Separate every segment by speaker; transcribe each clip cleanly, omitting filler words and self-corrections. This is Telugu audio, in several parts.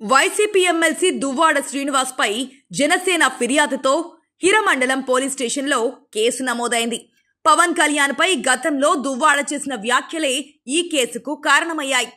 Speaker 1: వైసీపీ ఎమ్మెల్సీ దువ్వాడ శ్రీనివాస్ పై జనసేన ఫిర్యాదుతో హిరమండలం పోలీస్ స్టేషన్లో కేసు నమోదైంది. పవన్ కళ్యాణ్ పై గతంలో దువ్వాడ చేసిన వ్యాఖ్యలే ఈ కేసుకు కారణమయ్యాయి.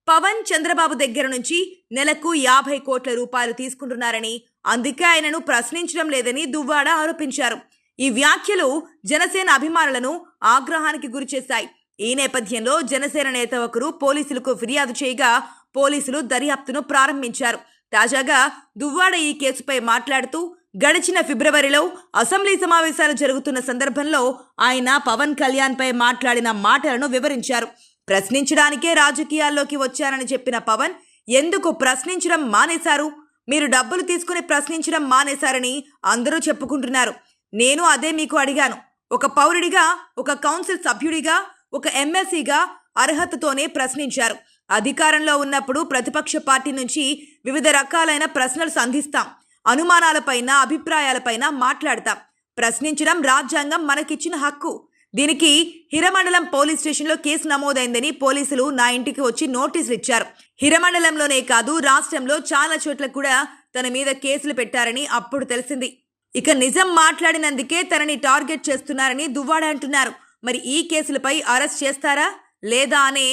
Speaker 1: పవన్ చంద్రబాబు దగ్గర నుంచి నెలకు 50 కోట్ల రూపాయలు తీసుకుంటున్నారని, అందుకే ఆయనను ప్రశ్నించడం లేదని దువ్వాడ ఆరోపించారు. ఈ వ్యాఖ్యలు జనసేన అభిమానులను ఆగ్రహానికి గురిచేశాయి. ఈ నేపథ్యంలో జనసేన నేత ఒకరు పోలీసులకు ఫిర్యాదు చేయగా పోలీసులు దర్యాప్తును ప్రారంభించారు. తాజాగా దువ్వాడ ఈ కేసుపై మాట్లాడుతూ గడిచిన ఫిబ్రవరిలో అసెంబ్లీ సమావేశాలు జరుగుతున్న సందర్భంలో ఆయన పవన్ కళ్యాణ్ పై మాట్లాడిన మాటలను వివరించారు. ప్రశ్నించడానికే రాజకీయాల్లోకి వచ్చారని చెప్పిన పవన్ ఎందుకు ప్రశ్నించడం మానేశారు, మీరు డబ్బులు తీసుకుని ప్రశ్నించడం మానేశారని అందరూ చెప్పుకుంటున్నారు. నేను అదే మీకు అడిగాను. ఒక పౌరుడిగా, ఒక కౌన్సిల్ సభ్యుడిగా, ఒక ఎమ్మెల్సీగా అర్హతతోనే ప్రశ్నించారు. అధికారంలో ఉన్నప్పుడు ప్రతిపక్ష పార్టీ నుంచి వివిధ రకాలైన ప్రశ్నలు సంధిస్తాం, అనుమానాలపైన, అభిప్రాయాలపైన మాట్లాడతాం. ప్రశ్నించడం రాజ్యాంగం మనకిచ్చిన హక్కు. దీనికి హిరమండలం పోలీస్ స్టేషన్లో కేసు నమోదైందని పోలీసులు నా ఇంటికి వచ్చి నోటీసులు ఇచ్చారు. హిరమండలంలోనే కాదు, రాష్ట్రంలో చాలా చోట్ల కూడా తన మీద కేసులు పెట్టారని అప్పుడు తెలిసింది. ఇక నిజం మాట్లాడినందుకే తనని టార్గెట్ చేస్తున్నారని దువ్వాడ అంటున్నారు. మరి ఈ కేసులపై అరెస్ట్ చేస్తారా లేదా అనే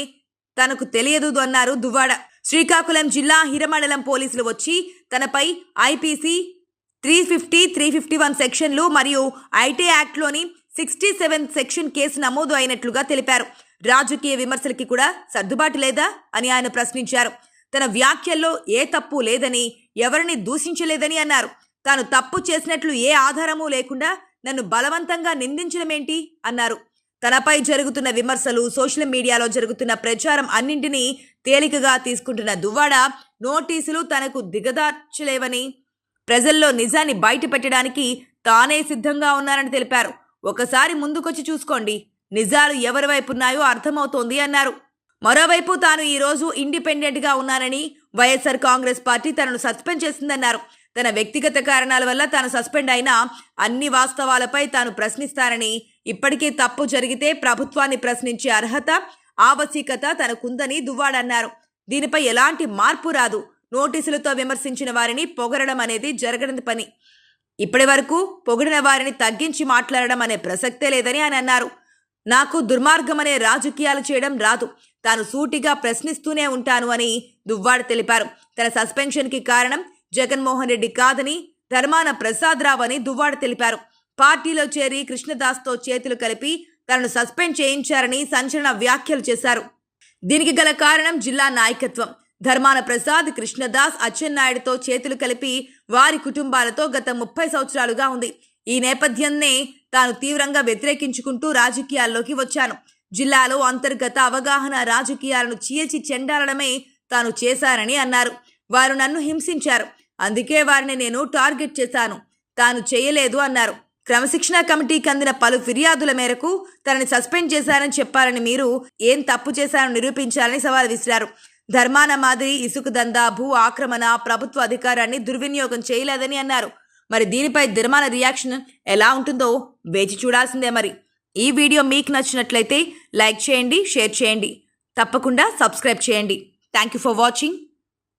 Speaker 1: తనకు తెలియదు అన్నారు దువ్వాడ. శ్రీకాకుళం జిల్లా హిరమండలం పోలీసులు వచ్చి తనపై ఐపీసీ 350, 351 సెక్షన్లు మరియు ఐటీ యాక్ట్లోని 67 సెక్షన్ కేసు నమోదు అయినట్లుగా తెలిపారు. రాజకీయ విమర్శలకి కూడా సర్దుబాటు లేదా అని ఆయన ప్రశ్నించారు. తన వ్యాఖ్యల్లో ఏ తప్పు లేదని, ఎవరిని దూషించలేదని అన్నారు. తాను తప్పు చేసినట్లు ఏ ఆధారమూ లేకుండా నన్ను బలవంతంగా నిందించడమేంటి అన్నారు. తనపై జరుగుతున్న విమర్శలు, సోషల్ మీడియాలో జరుగుతున్న ప్రచారం అన్నింటినీ తేలికగా తీసుకుంటున్న దువ్వాడ నోటీసులు తనకు దిగదార్చలేవని, ప్రజల్లో నిజాన్ని బయట పెట్టడానికి తానే సిద్ధంగా ఉన్నారని తెలిపారు. ఒకసారి ముందుకొచ్చి చూసుకోండి, నిజాలు ఎవరి వైపు ఉన్నాయో అర్థమవుతోంది అన్నారు. మరోవైపు తాను ఈరోజు ఇండిపెండెంట్గా ఉన్నానని, వైఎస్ఆర్ కాంగ్రెస్ పార్టీ తనను సస్పెండ్ చేసిందన్నారు. తన వ్యక్తిగత కారణాల వల్ల తాను సస్పెండ్ అయినా అన్ని వాస్తవాలపై తాను ప్రశ్నిస్తానని, ఇప్పటికే తప్పు జరిగితే ప్రభుత్వాన్ని ప్రశ్నించే అర్హత, ఆవశ్యకత తనకుందని దువ్వాడ అన్నారు. దీనిపై ఎలాంటి మార్పు రాదు. నోటీసులతో విమర్శించిన వారిని పొగరడం అనేది జరగని పని. ఇప్పటి వరకు పొగిడిన వారిని తగ్గించి మాట్లాడడం అనే ప్రసక్తే లేదని ఆయన అన్నారు. నాకు దుర్మార్గమనే రాజకీయాలు చేయడం రాదు. తాను సూటిగా ప్రశ్నిస్తూనే ఉంటాను అని దువ్వాడ తెలిపారు. తన సస్పెన్షన్కి కారణం జగన్మోహన్ రెడ్డి కాదని, ధర్మాన ప్రసాదరావు అని దువ్వాడ తెలిపారు. పార్టీలో చేరి కృష్ణదాస్తో చేతులు కలిపి తనను సస్పెండ్ చేయించారని సంచలన వ్యాఖ్యలు చేశారు. దీనికి గల కారణం జిల్లా నాయకత్వం. ధర్మాన ప్రసాద్, కృష్ణదాస్, అచ్చెన్నాయుడుతో చేతులు కలిపి వారి కుటుంబాలతో గత 30 సంవత్సరాలుగా ఉంది. ఈ నేపథ్యాన్నే తాను తీవ్రంగా వ్యతిరేకించుకుంటూ రాజకీయాల్లోకి వచ్చాను. జిల్లాలో అంతర్గత అవగాహన రాజకీయాలను చీల్చి చెండాలడమే తాను చేశారని అన్నారు. వారు నన్ను హింసించారు, అందుకే వారిని నేను టార్గెట్ చేశాను, తాను చేయలేదు అన్నారు. క్రమశిక్షణ కమిటీకి అందిన పలు ఫిర్యాదుల మేరకు తనని సస్పెండ్ చేశారని చెప్పారని, మీరు ఏం తప్పు చేశారని నిరూపించాలని సవాల్ విసిరారు. ధర్మాన మాదిరి ఇసుక దందా, భూ ఆక్రమణ, ప్రభుత్వ అధికారాన్ని దుర్వినియోగం చేయలేదని అన్నారు. మరి దీనిపై ధర్మాన రియాక్షన్ ఎలా ఉంటుందో వేచి చూడాల్సిందే. మరి ఈ వీడియో మీకు నచ్చినట్లయితే లైక్ చేయండి, షేర్ చేయండి, తప్పకుండా సబ్స్క్రైబ్ చేయండి. Thank you for watching.